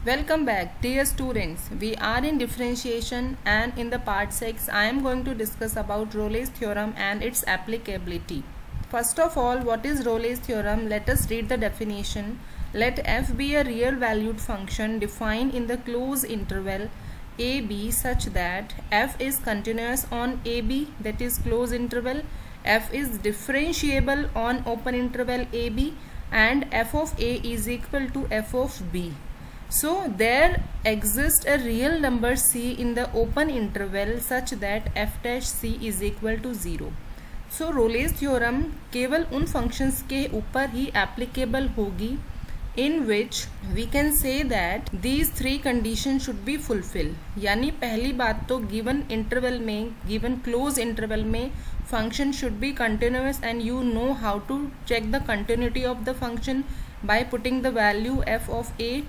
Welcome back, dear students. We are in differentiation, and in the part 6 I am going to discuss about Rolle's theorem and its applicability. First of all, what is Rolle's theorem? Let us read the definition. Let f be a real valued function defined in the closed interval ab such that f is continuous on ab, that is closed interval, f is differentiable on open interval ab, and f of a is equal to f of b. So there exists a real number c in the open interval such that f dash c is equal to 0. So Rolle's theorem केवल उन functions के ऊपर ही applicable होगी in which we can say that these three conditions should be fulfilled. यानी पहली बात तो given interval में, given closed interval में function should be continuous, and you know how to check the continuity of the function by putting the value f of a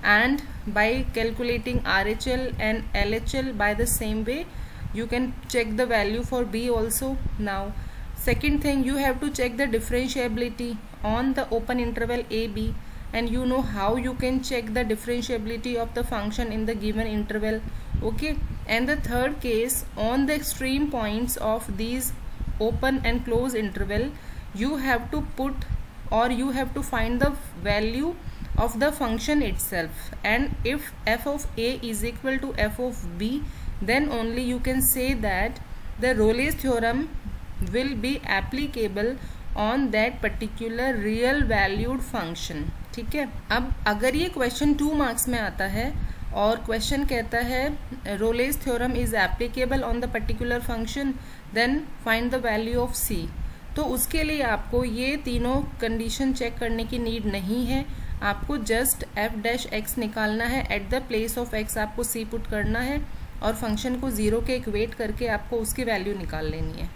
and by calculating RHL and LHL. By the same way you can check the value for b also. Now second thing, you have to check the differentiability on the open interval ab, and you know how you can check the differentiability of the function in the given interval. Okay, and the third case, on the extreme points of these open and closed interval, you have to put or you have to find the value of the function itself, and if f of a is equal to f of b, then only you can say that the Rolle's theorem will be applicable on that particular real valued function. ठीक है, अब अगर ये question 2 marks में आता है और question कहता है Rolle's theorem is applicable on the particular function, then find the value of c, तो उसके लिए आपको ये तीनों कंडीशन चेक करने की नीड नहीं है. आपको जस्ट f डैश x निकालना है, at the place of x आपको c पुट करना है और फंक्शन को 0 के इक्वेट करके आपको उसकी वैल्यू निकाल लेनी है.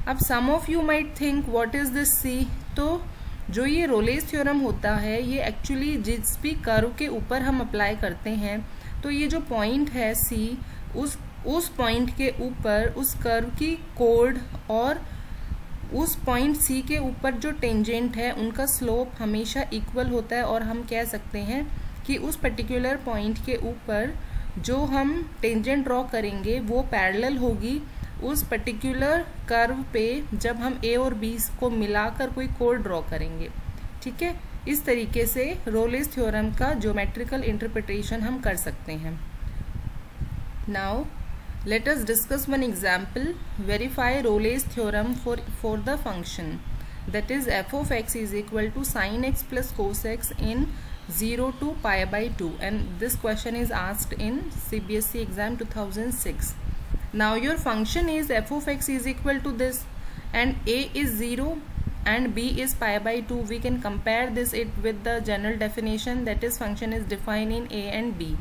अब some of you might think what is this c, तो जो ये रोलेस थ्योरम होता है ये एक्चुअली जिस भी कर्व के ऊपर हम अप्लाई करते हैं, तो ये जो पॉइंट है c, उस पॉइंट के ऊपर उस कर्व की कोड और उस पॉइंट c के ऊपर जो टेंजेंट है उनका स्लोप हमेशा इक्वल होता है, और हम कह सकते हैं कि उस पर्टिकुलर पॉइंट के ऊपर जो हम टेंजेंट ड्रॉ करेंगे वो पैरेलल होगी उस पर्टिकुलर कर्व पे जब हम a और b को मिलाकर कोई कोड ड्रॉ करेंगे. ठीक है, इस तरीके से रोलेस थ्योरम का ज्योमेट्रिकल इंटरप्रिटेशन हम कर सकते हैं. Now let us discuss one example. Verify Rolle's theorem for the function, that is f of x is equal to sin x plus cos x in 0 to pi by 2, and this question is asked in CBSE exam 2006. Now your function is f of x is equal to this, and a is 0 and b is pi by 2. We can compare this with the general definition, that is function is defined in a and b.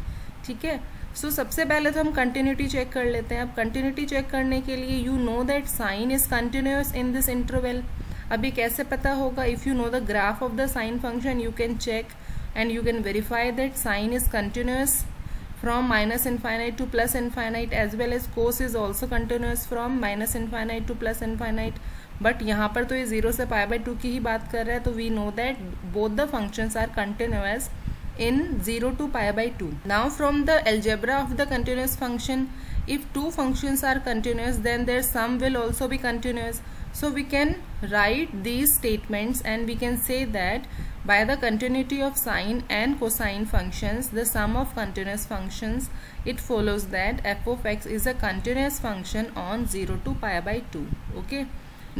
ठीक है, सो सबसे पहले तो हम continuity check कर लेते हैं. अब कंटिन्यूटी चेक करने के लिए you know that sine is continuous in this interval. अभी कैसे पता होगा? If you know the graph of the sine function you can check and you can verify that sine is continuous from minus infinite to plus infinite, as well as cos is also continuous from minus infinite to plus infinite. But यहाँ पर तो ये 0 से pi by 2 की ही बात कर रहा है, तो we know that both the functions are continuous in 0 to pi by 2. Now from the algebra of the continuous function, if two functions are continuous then their sum will also be continuous. So we can write these statements and we can say that by the continuity of sine and cosine functions, the sum of continuous functions, it follows that f of x is a continuous function on 0 to pi by 2. Okay,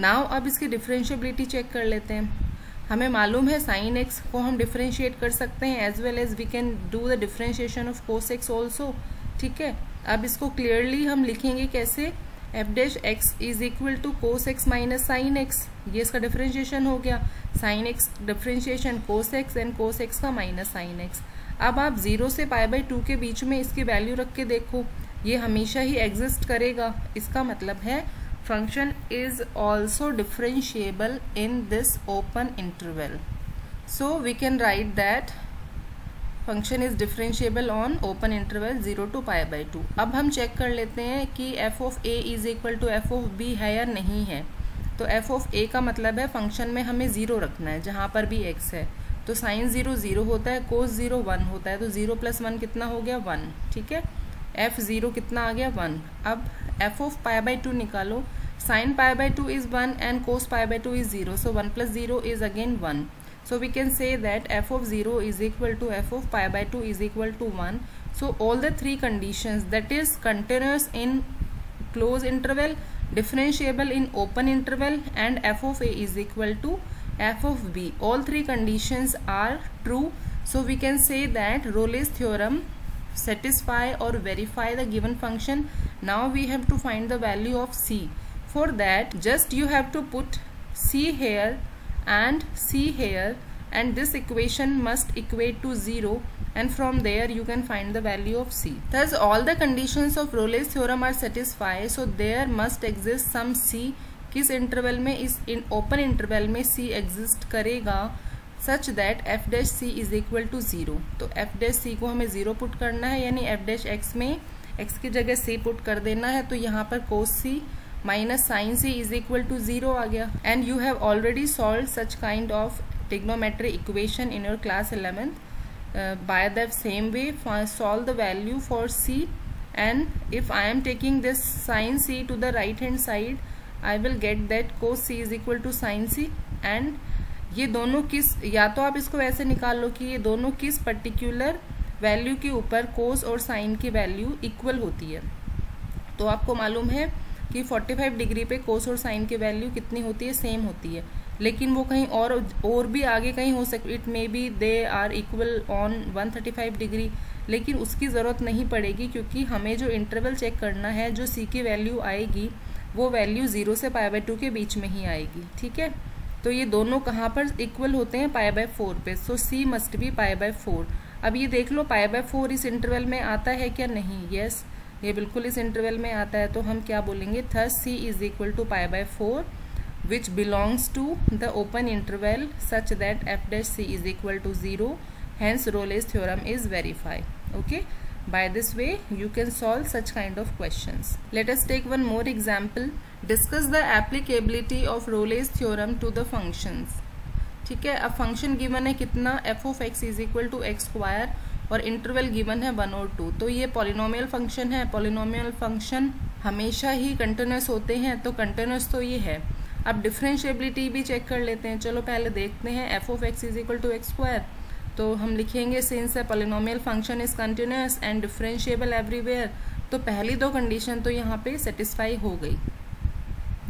now अब इसकी differentiability check कर लेते हैं. हमें मालूम है sine x को हम डिफ्रेंशिएट कर सकते हैं, as well as we can do the differentiation of cos x also. ठीक है, अब इसको क्लियरली हम लिखेंगे कैसे, f dash x is equal to cos x minus sine x. ये इसका डिफ्रेंशिएशन हो गया, sine x differentiation cos x and cos x का माइनस साइन एक्स. अब आप 0 से पाई बाई 2 के बीच में इसकी वैल्यू रख के देखो, ये हमेशा ही एग्जिस्ट करेगा. इसका मतलब है function is also differentiable in this open interval. So we can write that function is differentiable on open interval 0 to pi by 2. अब हम चेक कर लेते हैं कि f of a is equal to f of b है या नहीं है. तो f of a का मतलब है फंक्शन में हमें 0 रखना है जहाँ पर भी x है. तो साइन 0 0 होता है, कोस 0 1 होता है, तो 0 + 1 कितना हो गया 1, ठीक है। f0 कितना आ गया 1। अब f ऑफ π/2 निकालो, sine π/2 is 1 and cos π/2 is 0, so 1 + 0 is again 1, so we can say that f of 0 is equal to f of π/2 is equal to 1. So all the three conditions, that is continuous in closed interval, differentiable in open interval, and f of a is equal to f of b, all three conditions are true. So we can say that Rolle's theorem satisfy or verify the given function. Now we have to find the value of c. For that, just you have to put c here and c here, and this equation must equate to 0, and from there you can find the value of c. Thus all the conditions of Rolle's theorem are satisfied, so there must exist some c. किस interval में? इस open interval में c exist करेगा such that f dash c is equal to 0. तो f dash c को हमें 0 put करना है, यानी f डैश x में x की जगह c पुट कर देना है, तो यहाँ पर cos c minus sine C is equal to 0 आ गया. And you have already solved such kind of trigonometry equation in your class 11th. By the same way, solve the value for c, and if I am taking this sin c to the right hand side, I will get that cos c is equal to sin c. and ये दोनों किस, या तो आप इसको ऐसे निकाल लो कि ये दोनों किस पर्टिकुलर वैल्यू के ऊपर cos और sin की वैल्यू इक्वल होती है. तो आपको मालूम है कि 45 डिग्री पे cos और sin की वैल्यू कितनी होती है? सेम होती है. लेकिन वो कहीं और भी आगे कहीं हो सकती, it may be they are equal on 135 degree, लेकिन उसकी ज़रूरत नहीं पड़ेगी, क्योंकि हमें जो इंटरवल चेक करना है, जो c की वैल्यू आएगी वो वैल्यू 0 से π/2 के बीच में ही आएगी, ठीक है. तो ये दोनों कहाँ पर इक्वल होते हैं? π/4 पे, सो c मस्ट बी π/4. अब ये देख लो π/4 इस इंटरवल में आता है क्या? नहीं. यस, ये बिल्कुल इस इंटरवल में आता है, तो हम क्या बोलेंगे? Thus c is equal to π/4 which belongs to the open interval such that f dash c is equal to 0. Hence Rolle's theorem is verified. Okay, by this way you can solve such kind of questions. Let us take one more example. Discuss the applicability of Rolle's theorem to the functions. ठीक है, अब function given है कितना? f of x is equal to x square, और interval given है 1 और 2. तो ये पॉलिनोमियल फंक्शन है. पॉलिनोमियल फंक्शन हमेशा ही कंटिन्यूस होते हैं, तो कंटिन्यूस तो ये है. अब डिफरेंशिएबिलिटी भी चेक कर लेते हैं. चलो पहले देखते हैं. f of x is equal to x square, तो हम लिखेंगे since a polynomial function is continuous and differentiable everywhere, तो पहली दो कंडीशन तो यहाँ पे सेटिस्फाई हो गई.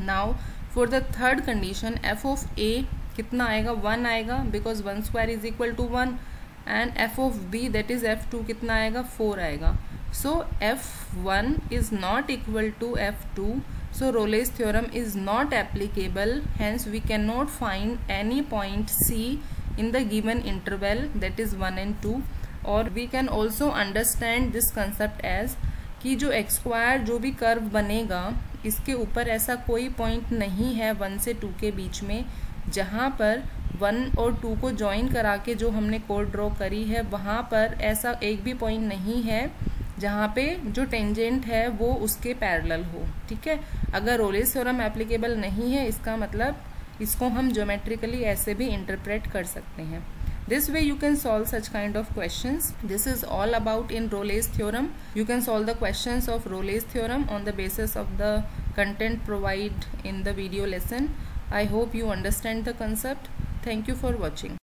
Now for the third condition, f of a कितना आएगा? 1 आएगा, because 1 square is equal to 1. And f of b that is f2 कितना आएगा? 4 आएगा. So f1 is not equal to f2. So Rolle's theorem is not applicable, hence we cannot find any point C in the given interval, that is 1 and 2. Or we can also understand this concept as कि जो x square जो भी curve बनेगा, इसके ऊपर ऐसा कोई point नहीं है 1 से 2 के बीच में, जहाँ पर 1 और 2 को ज्वाइन करा के जो हमने कोड ड्रॉ करी है, वहाँ पर ऐसा एक भी पॉइंट नहीं है जहाँ पे जो टेंजेंट है वो उसके पैरेलल हो. ठीक है, अगर रोलेस थ्योरम एप्लीकेबल नहीं है, इसका मतलब इसको हम ज्योमेट्रिकली ऐसे भी इंटरप्रेट कर सकते हैं. This way you can solve such kind of questions. This is all about in Rolle's theorem. You can solve the questions of Rolle's theorem on the basis of the content provided in the video lesson. I hope you understand the concept. Thank you for watching.